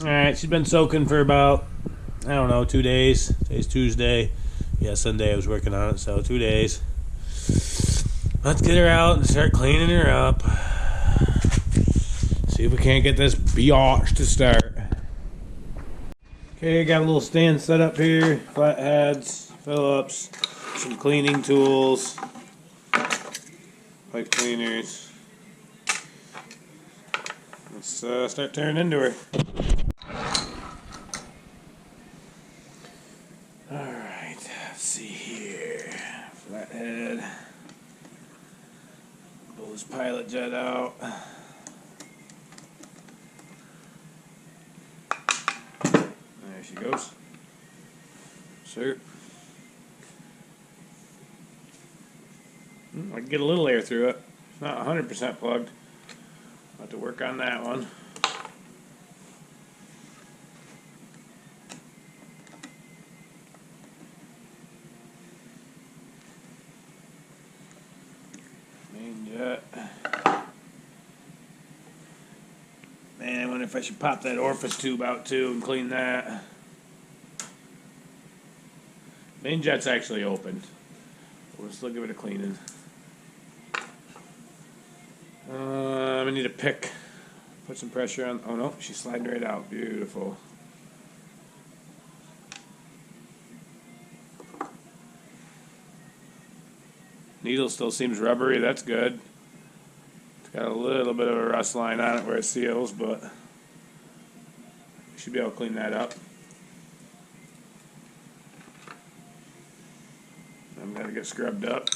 Alright, she's been soaking for about, I don't know, 2 days. Today's Tuesday. Yeah, Sunday I was working on it, so 2 days. Let's get her out and start cleaning her up. See if we can't get this biatch to start. Okay, got a little stand set up here. Flatheads, Phillips, some cleaning tools, pipe cleaners. Let's start tearing into her. Alright, let's see here. Flathead. Pull this pilot jet out. There she goes. Sure. I can get a little air through it. It's not 100% plugged. I'll have to work on that one. Main jet. Man, I wonder if I should pop that orifice tube out too and clean that. Main jet's actually open. We'll still give it a cleaning. I need a pick. Put some pressure on. Oh no, she's sliding right out. Beautiful. Needle still seems rubbery. That's good. It's got a little bit of a rust line on it where it seals, but we should be able to clean that up. I'm going to get scrubbed up.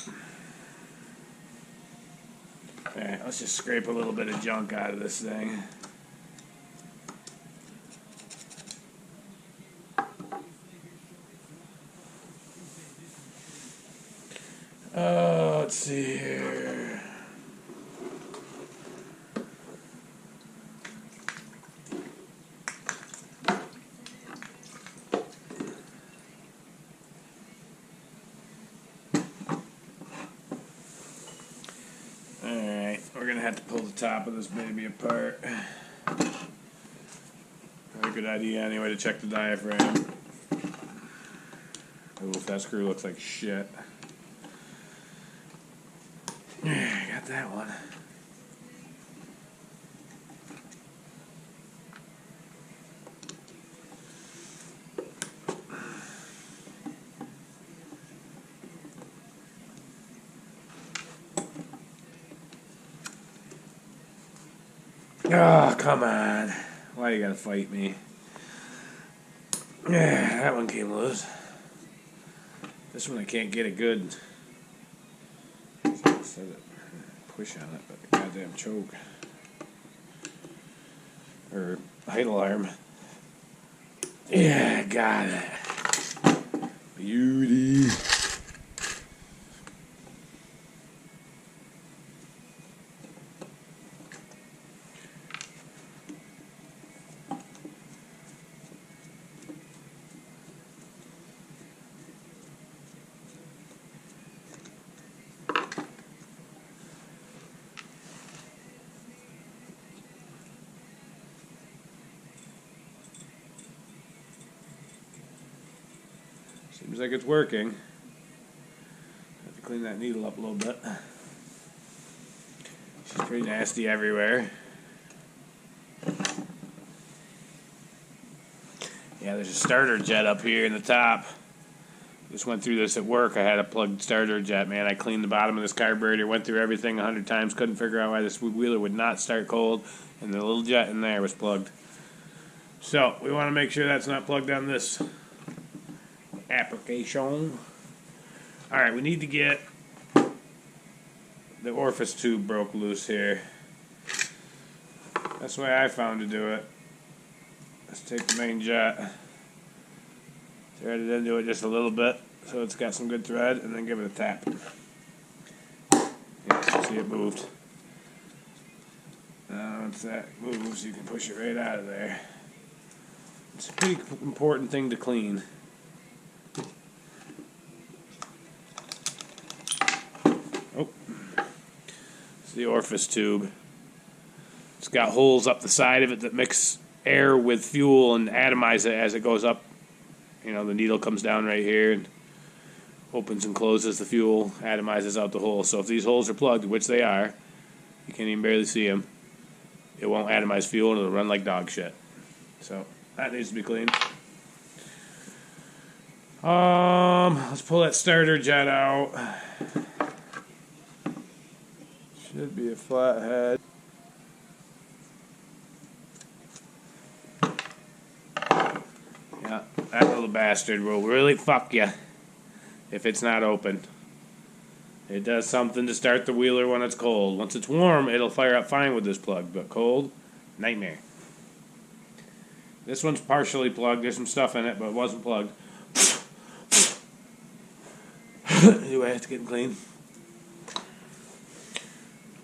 Alright, let's just scrape a little bit of junk out of this thing. Let's see here. Alright, we're going to have to pull the top of this baby apart. Probably a good idea anyway to check the diaphragm. Oof, that screw looks like shit. Yeah, I got that one. Oh, come on. Why you gotta fight me? Yeah, that one came loose. This one I can't get it good. Instead of push on it, but the goddamn choke. Or idle arm. Yeah, got it. Beauty. Seems like it's working. Have to clean that needle up a little bit. She's pretty nasty everywhere. Yeah, there's a starter jet up here in the top. Just went through this at work. I had a plugged starter jet, man. I cleaned the bottom of this carburetor, went through everything 100 times, couldn't figure out why this wheeler would not start cold, and the little jet in there was plugged. So, we want to make sure that's not plugged on this application. Alright, we need to get the orifice tube broke loose here. That's the way I found to do it. Let's take the main jet, thread it into it just a little bit so it's got some good thread, and then give it a tap. Yeah, see it moved. Now once that moves, you can push it right out of there. It's a pretty important thing to clean. Oh, it's the orifice tube. It's got holes up the side of it that mix air with fuel and atomize it as it goes up. You know, the needle comes down right here and opens and closes the fuel, atomizes out the hole. So if these holes are plugged, which they are, you can't even barely see them, it won't atomize fuel and it'll run like dog shit. So that needs to be cleaned. Let's pull that starter jet out. Should be a flathead. Yeah, that little bastard will really fuck you if it's not open. It does something to start the wheeler when it's cold. Once it's warm, it'll fire up fine with this plug, but cold, nightmare. This one's partially plugged. There's some stuff in it, but it wasn't plugged. Anyway, I have to get it clean.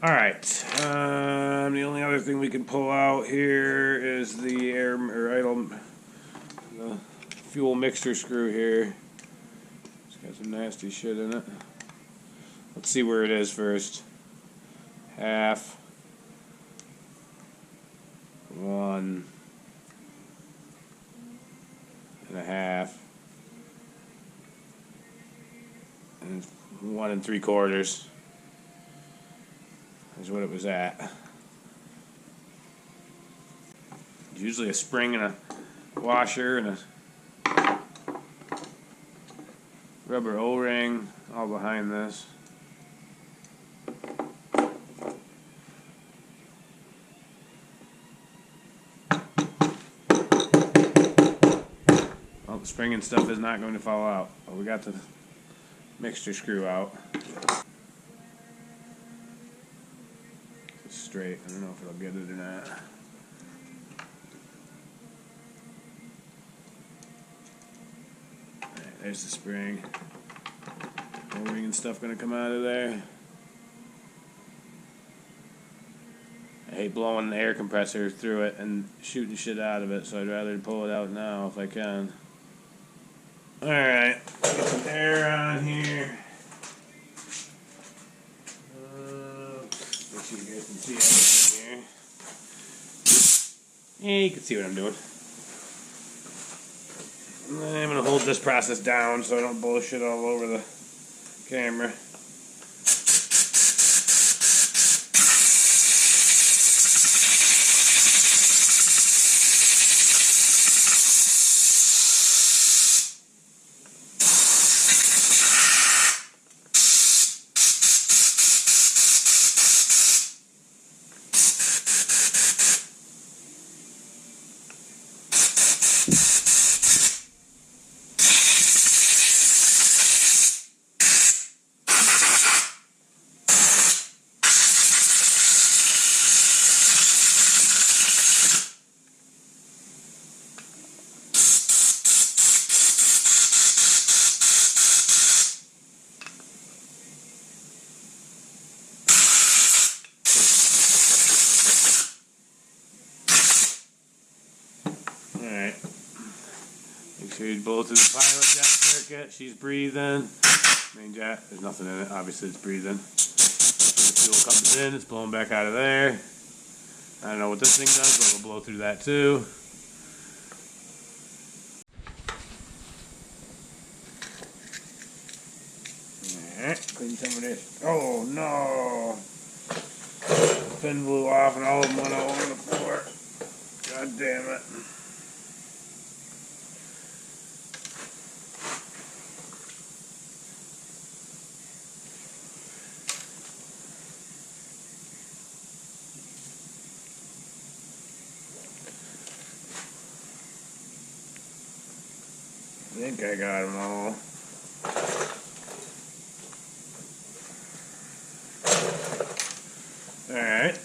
Alright, the only other thing we can pull out here is the the fuel mixture screw here. It's got some nasty shit in it. Let's see where it is first. Half. 1 1/2. And 1 3/4 is what it was at. Usually a spring and a washer and a rubber O-ring all behind this. Well, the spring and stuff is not going to fall out. But we got the mixture screw out. It's straight. I don't know if it'll get it or not. Alright, there's the spring. O-ring and stuff gonna come out of there. I hate blowing the air compressor through it and shooting shit out of it, so I'd rather pull it out now if I can. Alright, get some air on here. Make sure you guys can see everything here. Yeah, you can see what I'm doing. I'm going to hold this process down so I don't bullshit all over the camera. Alright. Make sure you blow through the pilot jet circuit. She's breathing. Main jet, there's nothing in it. Obviously it's breathing. The fuel comes in, it's blowing back out of there. I don't know what this thing does, but we'll blow through that too. Alright, clean some of this. Oh no! The fin blew off and all of them went all over the floor. God damn it. I think I got them all. Alright.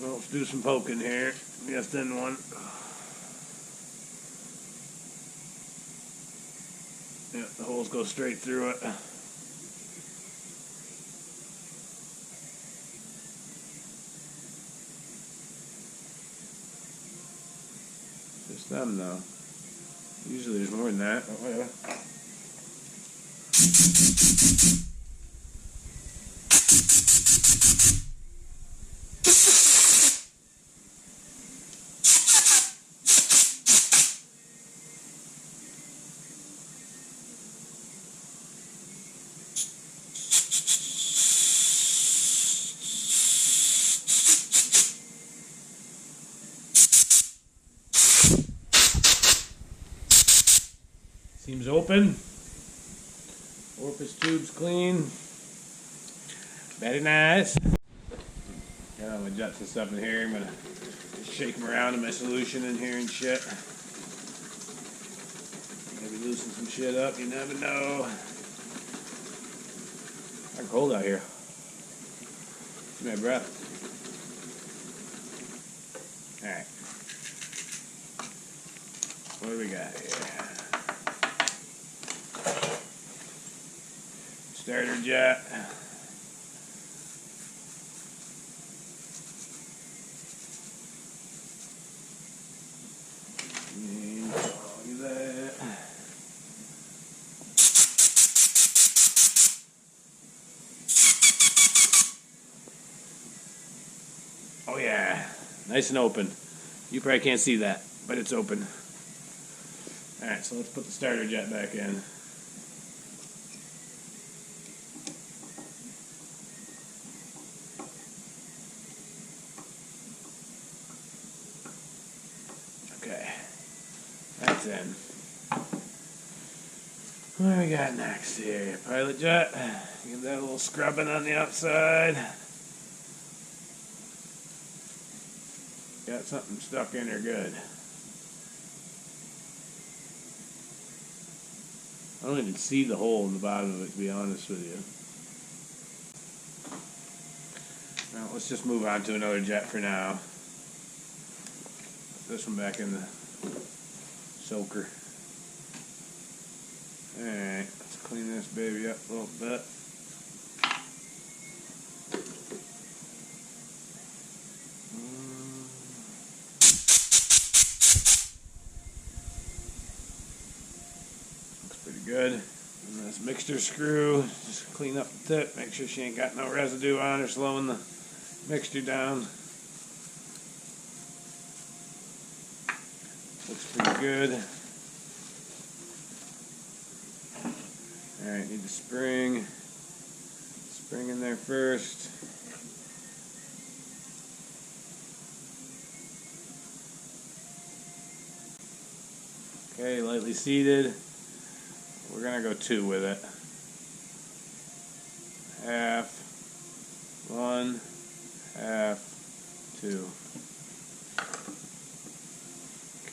Well, let's do some poking here. Just in one. Yeah, the holes go straight through it. Just them though. Usually there's more than that, but whatever. Seems open. Orifice tube's clean. Very nice. Got all my jets and stuff in here. I'm gonna shake them around in my solution in here and shit. Maybe loosen some shit up. You never know. It's cold out here. It's my breath. All right. What do we got here? Starter jet. Oh yeah, nice and open. You probably can't see that, but it's open. Alright, so let's put the starter jet back in. Okay, that's in. What do we got next here? Pilot jet. Give that a little scrubbing on the outside. Got something stuck in there good. I don't even see the hole in the bottom of it, to be honest with you. Well, let's just move on to another jet for now. Put this one back in the soaker. Alright, let's clean this baby up a little bit. Good. And this mixture screw, just clean up the tip, make sure she ain't got no residue on her, slowing the mixture down. Looks pretty good. Alright, need the spring. Spring in there first. Okay, lightly seated. We're going to go 2 with it. Half, 1, half, 2.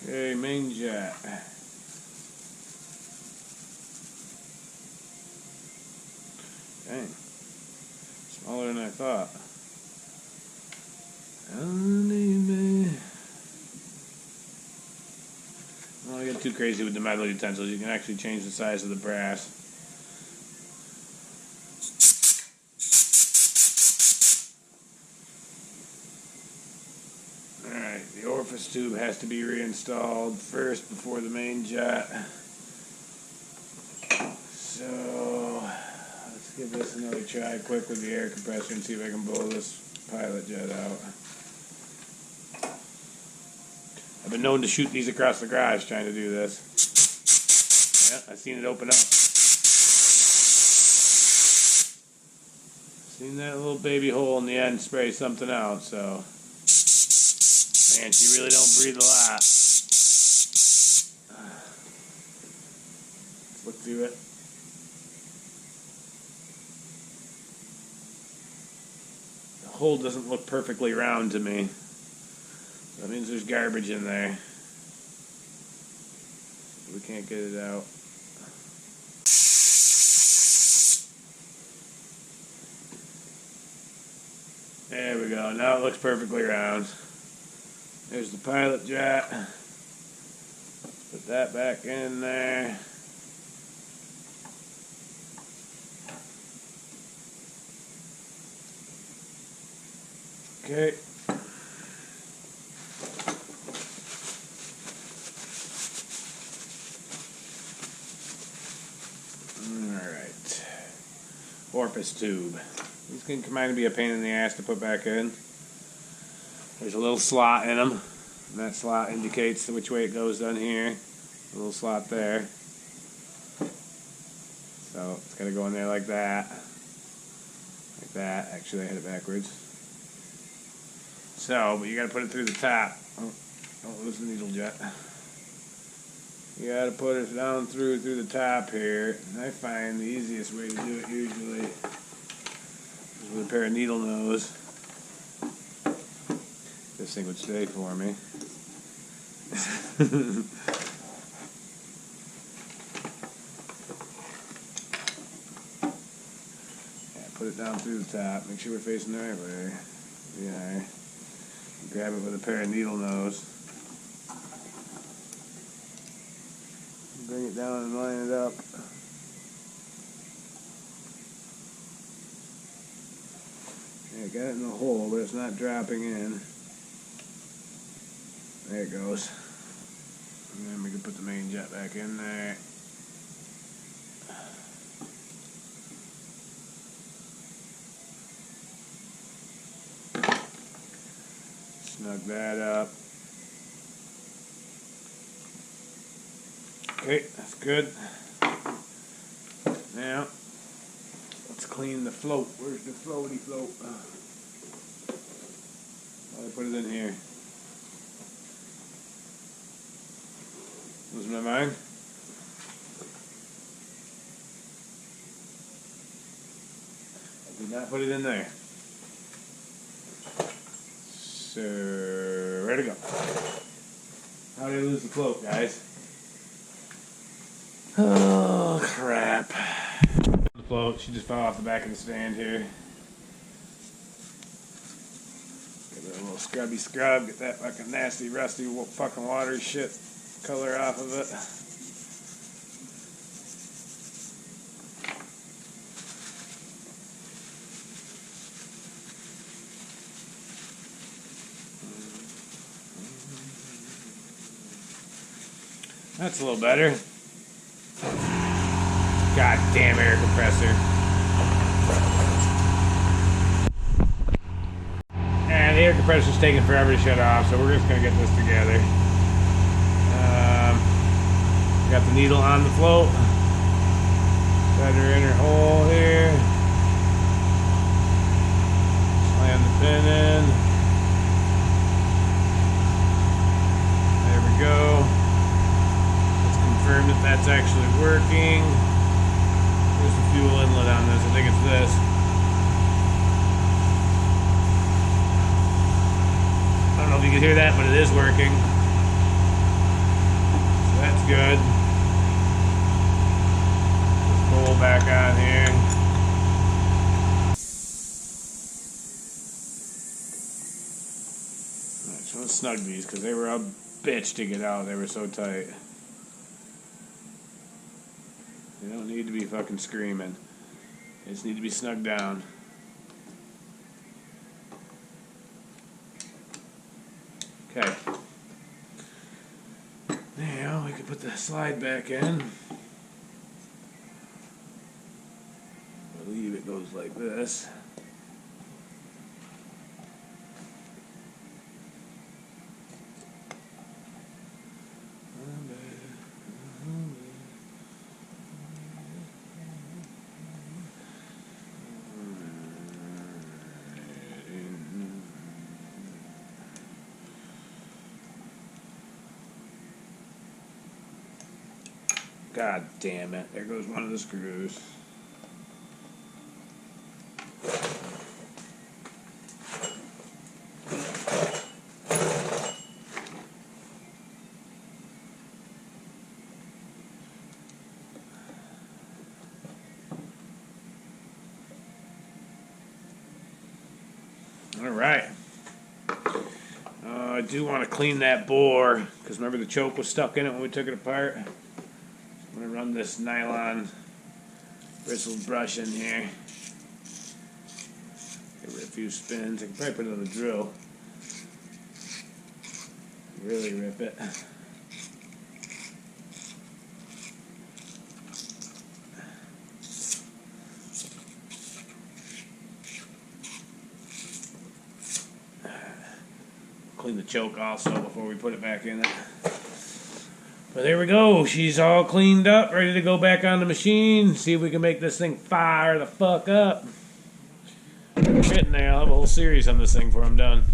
Okay, main jet. Dang. Smaller than I thought. Don't get too crazy with the metal utensils. You can actually change the size of the brass. Alright, the orifice tube has to be reinstalled first before the main jet. So, let's give this another try quick with the air compressor and see if I can blow this pilot jet out. I've been known to shoot these across the garage trying to do this. Yeah, I've seen it open up. Seen that little baby hole in the end spray something out, so. Man, she really don't breathe a lot. Let's look through it. The hole doesn't look perfectly round to me. That means there's garbage in there. We can't get it out. There we go. Now it looks perfectly round. There's the pilot jet. Let's put that back in there. Okay. Alright. Orifice tube. These can kind of be a pain in the ass to put back in. There's a little slot in them. And that slot indicates which way it goes down here. A little slot there. So it's got to go in there like that. Like that. Actually, I had it backwards. So, but you got to put it through the top. Oh, don't lose the needle jet. You gotta put it down through the top here. And I find the easiest way to do it usually is with a pair of needle nose. This thing would stay for me. Yeah, put it down through the top. Make sure we're facing the right way. Yeah. Grab it with a pair of needle nose. Bring it down and line it up. Yeah, got it in the hole, but it's not dropping in. There it goes. And then we can put the main jet back in there. Snug that up. Okay, that's good. Now, let's clean the float. Where's the floaty float? I'll put it in here. Losing my mind? I did not put it in there. So, ready to go. How did I lose the float, guys? Oh, crap. The float, she just fell off the back of the stand here. Give it a little scrubby scrub, get that fucking nasty, rusty, fucking water shit color off of it. That's a little better. Goddamn air compressor. And the air compressor's taking forever to shut off, so we're just gonna get this together. Got the needle on the float. Set her in her hole here. Slam the pin in. There we go. Let's confirm that that's actually working. There's the fuel inlet on this. I think it's this. I don't know if you can hear that, but it is working. So that's good. Just pull back on here. Alright, so let's snug these because they were a bitch to get out. They were so tight. They don't need to be fucking screaming. They just need to be snugged down. Okay. Now we can put the slide back in. I believe it goes like this. God damn it. There goes one of the screws. All right. I do want to clean that bore because remember the choke was stuck in it when we took it apart. I'm going to run this nylon bristled brush in here. Give it a few spins. I can probably put it on the drill. Really rip it. Clean the choke also before we put it back in it. But there we go. She's all cleaned up, ready to go back on the machine. See if we can make this thing fire the fuck up. We're getting there. I'll have a whole series on this thing before I'm done.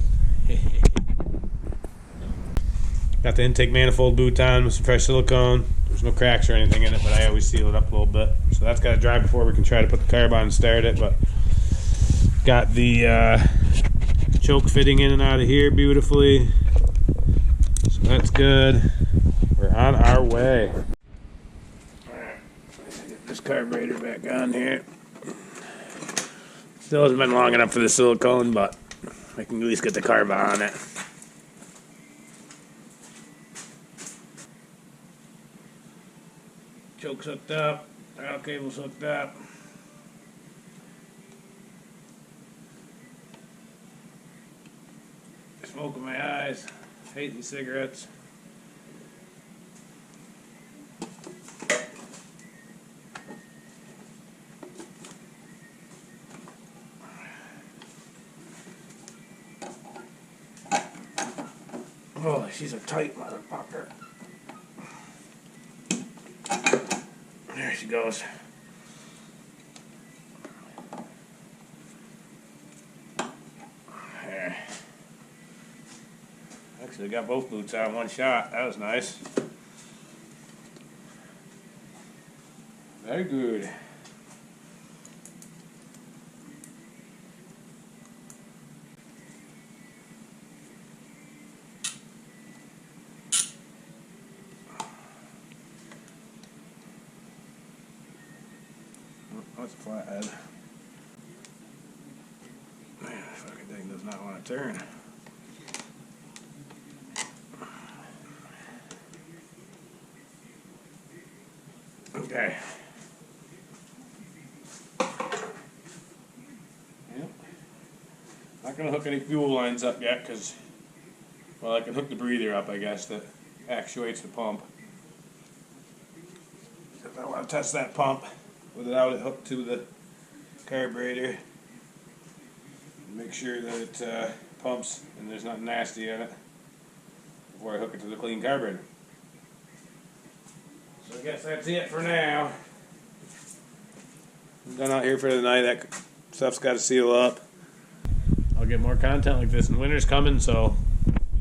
Got the intake manifold boot on with some fresh silicone. There's no cracks or anything in it, but I always seal it up a little bit. So that's got to dry before we can try to put the carb on and start it. But got the choke fitting in and out of here beautifully. So that's good. We're on our way. Alright, get this carburetor back on here. Still hasn't been long enough for the silicone, but I can at least get the carb on it. Choke's hooked up, throttle cable's hooked up. Smoke in my eyes. Hate these cigarettes. Oh, she's a tight motherfucker. There she goes. There. Actually, got both boots out in one shot. That was nice. Very good. That's a flathead. Man, this fucking thing does not want to turn. Okay. Yep. Not gonna hook any fuel lines up yet because, well, I can hook the breather up, I guess, that actuates the pump. Because I want to test that pump without it hooked to the carburetor. Make sure that it pumps and there's nothing nasty in it before I hook it to the clean carburetor. So I guess that's it for now. I'm done out here for the night. That stuff's got to seal up. I'll get more content like this, and winter's coming, so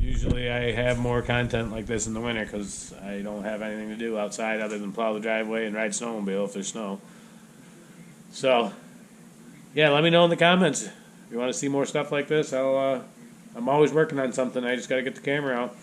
usually I have more content like this in the winter because I don't have anything to do outside other than plow the driveway and ride snowmobile if there's snow. So, yeah, let me know in the comments if you want to see more stuff like this. I'm always working on something. I just got to get the camera out.